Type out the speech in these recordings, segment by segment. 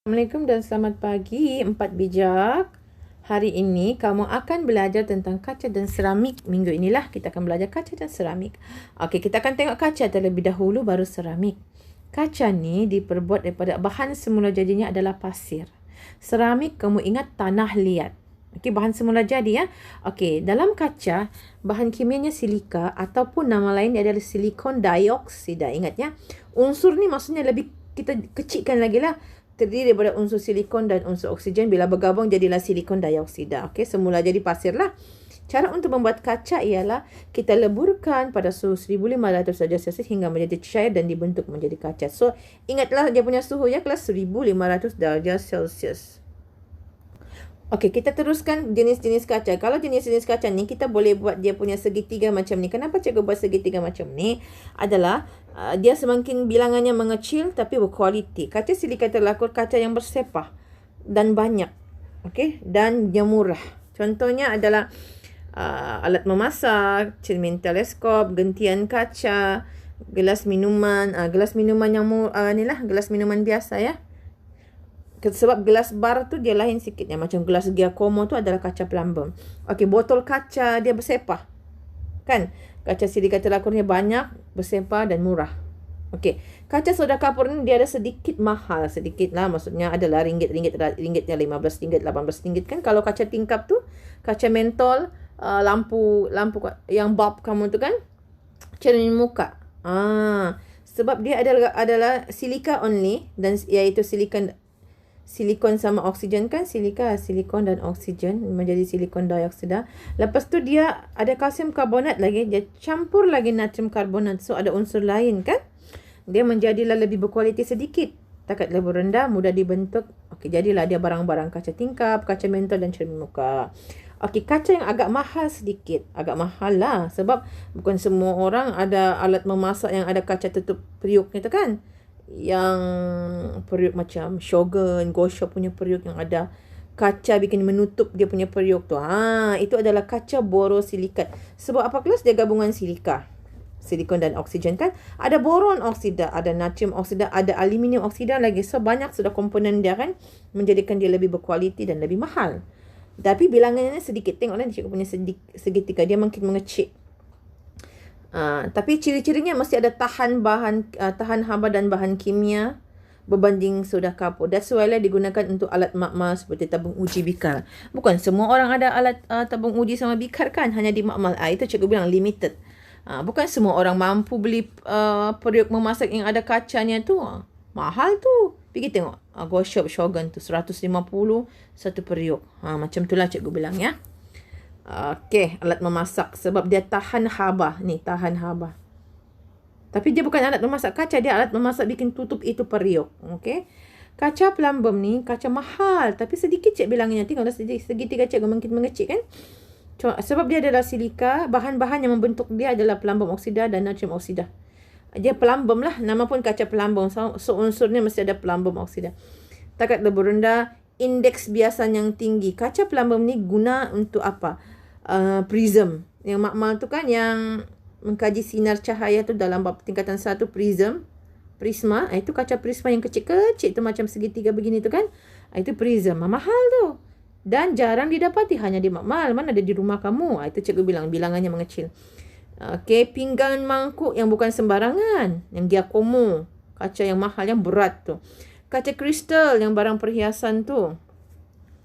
Assalamualaikum dan selamat pagi Empat Bijak. Hari ini kamu akan belajar tentang kaca dan seramik. Minggu inilah kita akan belajar kaca dan seramik. Okey, kita akan tengok kaca terlebih dahulu baru seramik. Kaca ni diperbuat daripada bahan semula jadinya adalah pasir. Seramik kamu ingat tanah liat. Okey, bahan semula jadi ya. Okey, dalam kaca bahan kimianya silika ataupun nama lain dia adalah silikon dioksida. Ingat ya. Unsur ni maksudnya lebih kita kecilkan lagi lah. Terdiri daripada unsur silikon dan unsur oksigen. Bila bergabung jadilah silikon dioksida. Okey, semula jadi pasir lah. Cara untuk membuat kaca ialah kita leburkan pada suhu 1500 darjah Celsius hingga menjadi cair dan dibentuk menjadi kaca. So, ingatlah dia punya suhu ya, kelas 1500 darjah Celsius. Okey, kita teruskan jenis-jenis kaca. Kalau jenis-jenis kaca ni, kita boleh buat dia punya segitiga macam ni. Kenapa cikgu buat segitiga macam ni? Adalah, dia semakin bilangannya mengecil tapi berkualiti. Kaca silika terlakur kaca yang bersepah dan banyak. Okey, dan dia murah. Contohnya adalah alat memasak, cermin teleskop, gentian kaca, gelas minuman. Gelas minuman yang gelas minuman biasa ya. Sebab gelas bar tu dia lain sikit ya. Macam gelas Giacomo tu adalah kaca plumbum. Okey, botol kaca dia bersepah. Kan? Kaca silika terlakurnya banyak, bersepah dan murah. Okey, kaca soda kapur ni dia ada sedikit mahal. Sedikit lah, maksudnya adalah ringgitnya 15 ringgit, 18 ringgit kan. Kalau kaca tingkap tu, kaca mentol, lampu yang bulb kamu tu kan, cermin muka. Sebab dia adalah silika only, dan iaitu silikon sama oksigen kan, silikon dan oksigen menjadi silikon dioksida. Lepas tu dia ada kalsium karbonat lagi, dia campur lagi natrium karbonat, so ada unsur lain kan, dia menjadilah lebih berkualiti sedikit, takat lebih rendah, mudah dibentuk. Okey, jadilah dia barang-barang kaca tingkap, kaca mentol dan cermin muka. Okey, kaca yang agak mahal sedikit, agak mahal lah, sebab bukan semua orang ada alat memasak yang ada kaca tutup periuknya tu kan, yang periuk macam Shogun, Gosho punya periuk yang ada kaca bikin menutup dia punya periuk tu. Itu adalah kaca borosilikat. Sebab apa kelas? Dia gabungan silika, silikon dan oksigen kan. Ada boron oksida, ada natrium oksida, ada aluminium oksida lagi. So banyak sudah komponen dia kan, menjadikan dia lebih berkualiti dan lebih mahal. Tapi bilangannya sedikit. Tengoklah cikgu punya segitiga, dia makin mengecil. Tapi ciri-cirinya mesti ada tahan haba dan bahan kimia berbanding soda kapur. That's why lah digunakan untuk alat makmal seperti tabung uji bikar. Bukan semua orang ada alat tabung uji sama bikar kan, hanya di makmal. Itu cikgu bilang limited. Bukan semua orang mampu beli periuk memasak yang ada kacanya tu. Mahal tu. Pergi tengok Go Shop Shogun tu 150 satu periuk. Macam itulah cikgu bilang ya. Okey, alat memasak sebab dia tahan haba. Ni, tahan haba. Tapi dia bukan alat memasak kaca, dia alat memasak bikin tutup itu periuk. Okey. Kaca plumbum ni kaca mahal tapi sedikit cik bilangnya. Tengoklah segitiga cikgu makin mengecil kan. Sebab dia adalah silika, bahan-bahan yang membentuk dia adalah plumbum oksida dan natrium oksida. Dia plumbum lah, nama pun kaca plumbum. So unsurnya mesti ada plumbum oksida. Takat lebih rendah, indeks biasan yang tinggi. Kaca plumbum ni guna untuk apa? Prism. Yang makmal tu kan yang mengkaji sinar cahaya tu dalam bab tingkatan 1 prisma. Itu kaca prisma yang kecil-kecil tu macam segitiga begini tu kan. Itu prism. Mahal tu. Dan jarang didapati, hanya di makmal. Mana ada di rumah kamu? Itu cikgu bilang bilangannya mengecil. Okey, pinggan mangkuk yang bukan sembarangan. Yang Giacomo. Kaca yang mahal, yang berat tu. Kaca kristal yang barang perhiasan tu.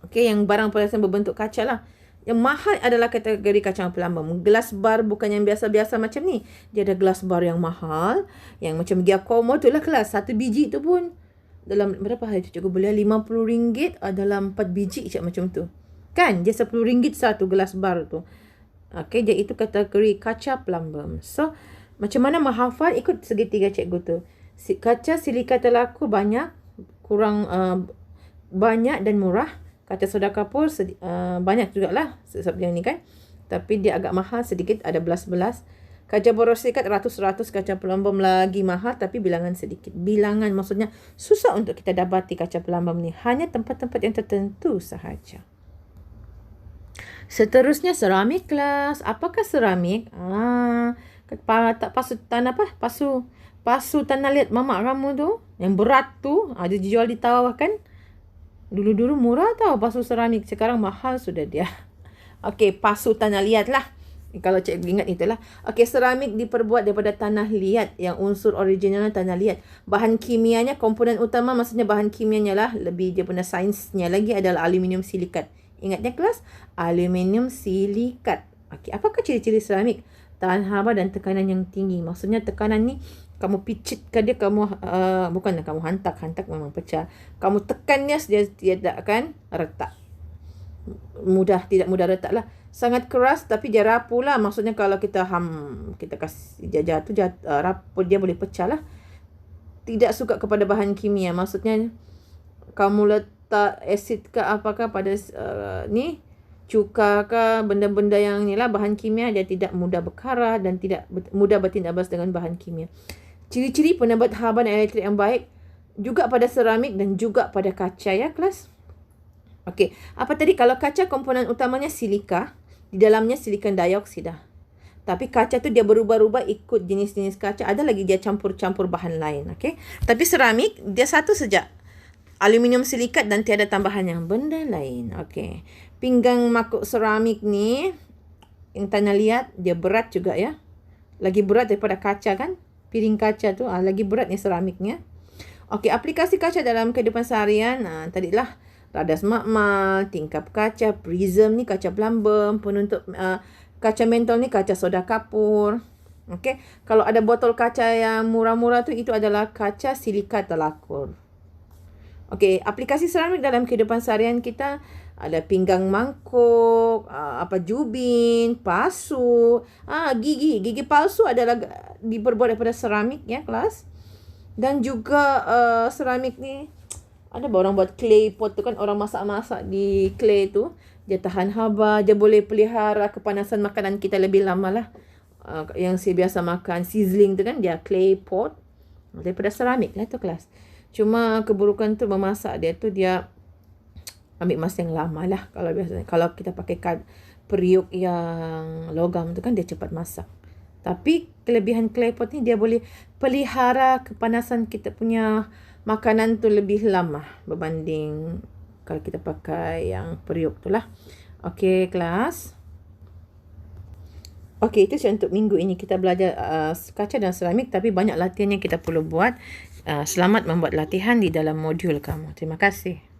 Okey, yang barang perhiasan berbentuk kaca lah. Yang mahal adalah kategori kacang plumbum. Gelas bar bukan yang biasa-biasa macam ni. Dia ada gelas bar yang mahal. Yang macam Giacomo tu lah kelas. Satu biji tu pun dalam berapa hari tu cikgu beli? RM50 dalam 4 biji macam tu. Kan? Dia RM10 satu gelas bar tu. Okey, dia itu kategori kaca plumbum. So, macam mana menghafal? Ikut segitiga cikgu tu. Kaca silika terlaku banyak, kurang banyak dan murah. Kaca soda kapur banyak jugalah sebab yang ni kan. Tapi dia agak mahal sedikit, ada belas-belas. Kaca borosilikat ratus-ratus, kaca plumbum lagi mahal tapi bilangan sedikit. Bilangan maksudnya susah untuk kita dapati kaca plumbum ni. Hanya tempat-tempat yang tertentu sahaja. Seterusnya seramik kelas. Apakah seramik? Pasu tanah liat mamak kamu tu, yang berat tu, ada dijual di tawah kan. Dulu-dulu murah tau pasu seramik. Sekarang mahal sudah dia. Okey, pasu tanah liat lah. Kalau cikgu ingat itulah. Okey, seramik diperbuat daripada tanah liat yang unsur originalnya tanah liat. Bahan kimianya, komponen utama maksudnya bahan kimianya lah. Lebih dia punya sainsnya lagi adalah aluminium silikat. Ingatnya kelas? Aluminium silikat. Okey, apakah ciri-ciri seramik? Tahan haba dan tekanan yang tinggi. Maksudnya tekanan ni kamu picitkan dia, kamu bukanlah kamu hantak memang pecah. Kamu tekannya dia tidak akan retak. Tidak mudah retak lah. Sangat keras tapi dia rapuh lah. Maksudnya kalau kita kasih dia rapuh, dia boleh pecah lah. Tidak suka kepada bahan kimia. Maksudnya kamu letak asid ke apakah pada cuka ke benda-benda yang ni lah, bahan kimia, dia tidak mudah berkarah dan tidak mudah bertindak bas dengan bahan kimia. Ciri-ciri penebat haba dan elektrik yang baik juga pada seramik dan juga pada kaca ya kelas. Okey, apa tadi? Kalau kaca komponen utamanya silika, di dalamnya silikon dioksida. Tapi kaca tu dia berubah-ubah ikut jenis-jenis kaca. Ada lagi dia campur-campur bahan lain. Okey. Tapi seramik dia satu saja. Aluminium silikat dan tiada tambahan yang benda lain. Okey. Pinggang makuk seramik ni yang tanah liat dia berat juga ya. Lagi berat daripada kaca kan? Piring kaca tu lagi berat ni seramiknya. Okey, aplikasi kaca dalam kehidupan seharian. Tadilah radas makmal, tingkap kaca, prism ni kaca pelambang, penutup kaca mentol ni kaca soda kapur. Okey, kalau ada botol kaca yang murah-murah tu itu adalah kaca silika telakur. Okey, aplikasi seramik dalam kehidupan seharian kita ada pinggang mangkuk, jubin, pasu, gigi palsu adalah diperbuat daripada seramik ya kelas. Dan juga seramik ni ada orang buat clay pot tu kan, orang masak-masak di clay tu. Dia tahan haba, dia boleh pelihara kepanasan makanan kita lebih lama lah. Yang saya biasa makan sizzling tu kan, dia clay pot. Daripada seramik lah tu kelas. Cuma keburukan tu memasak dia tu, dia ambil masa yang lama lah. Kalau kita pakai periuk yang logam tu kan, dia cepat masak. Tapi kelebihan clay pot ni dia boleh pelihara kepanasan kita punya makanan tu lebih lama berbanding kalau kita pakai yang periuk tu lah. Okey kelas. Okey, itu saja untuk minggu ini. Kita belajar kaca dan seramik, tapi banyak latihan yang kita perlu buat. Selamat membuat latihan di dalam modul kamu. Terima kasih.